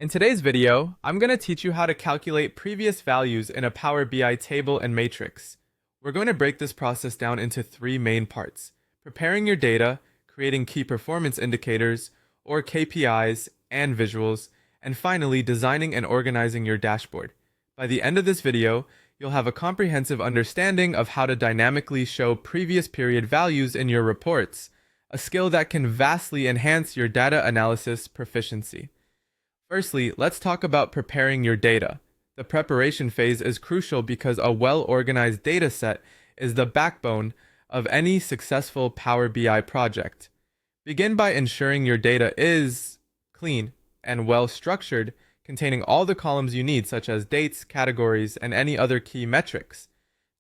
In today's video, I'm going to teach you how to calculate previous values in a Power BI table and matrix. We're going to break this process down into three main parts: preparing your data, creating key performance indicators, or KPIs, and visuals, and finally, designing and organizing your dashboard. By the end of this video, you'll have a comprehensive understanding of how to dynamically show previous period values in your reports, a skill that can vastly enhance your data analysis proficiency. Firstly, let's talk about preparing your data. The preparation phase is crucial because a well-organized data set is the backbone of any successful Power BI project. Begin by ensuring your data is clean and well-structured, containing all the columns you need, such as dates, categories, and any other key metrics.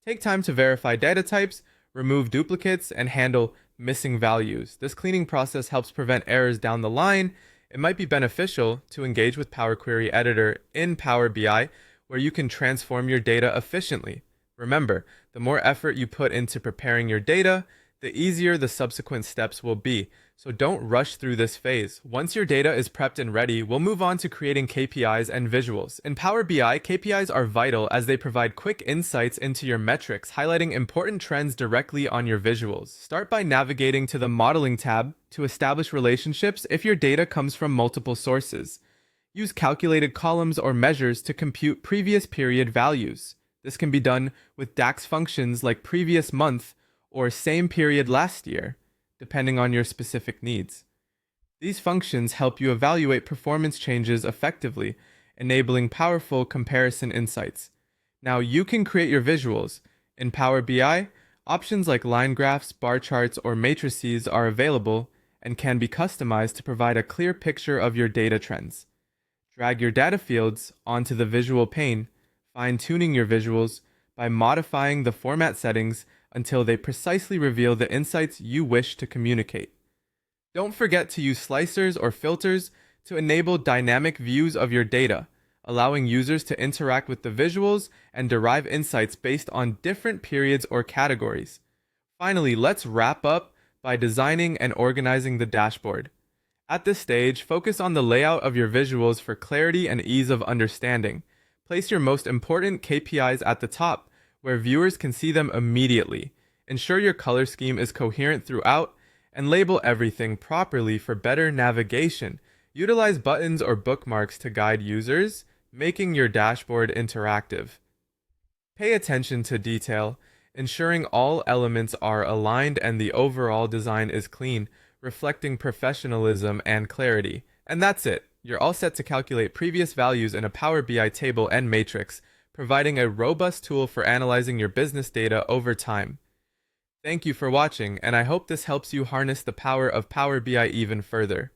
Take time to verify data types, remove duplicates, and handle missing values. This cleaning process helps prevent errors down the line. It might be beneficial to engage with Power Query Editor in Power BI, where you can transform your data efficiently. Remember, the more effort you put into preparing your data, the easier the subsequent steps will be. So don't rush through this phase. Once your data is prepped and ready, we'll move on to creating KPIs and visuals. In Power BI, KPIs are vital as they provide quick insights into your metrics, highlighting important trends directly on your visuals. Start by navigating to the Modeling tab to establish relationships if your data comes from multiple sources. Use calculated columns or measures to compute previous period values. This can be done with DAX functions like previous month or same period last year, depending on your specific needs. These functions help you evaluate performance changes effectively, enabling powerful comparison insights. Now you can create your visuals. In Power BI, options like line graphs, bar charts, or matrices are available and can be customized to provide a clear picture of your data trends. Drag your data fields onto the visual pane, fine-tuning your visuals by modifying the format settings until they precisely reveal the insights you wish to communicate. Don't forget to use slicers or filters to enable dynamic views of your data, allowing users to interact with the visuals and derive insights based on different periods or categories. Finally, let's wrap up by designing and organizing the dashboard. At this stage, focus on the layout of your visuals for clarity and ease of understanding. Place your most important KPIs at the top, where viewers can see them immediately. Ensure your color scheme is coherent throughout, and label everything properly for better navigation. Utilize buttons or bookmarks to guide users, making your dashboard interactive. Pay attention to detail, ensuring all elements are aligned and the overall design is clean, reflecting professionalism and clarity. And that's it. You're all set to calculate previous values in a Power BI table and matrix, providing a robust tool for analyzing your business data over time. Thank you for watching, and I hope this helps you harness the power of Power BI even further.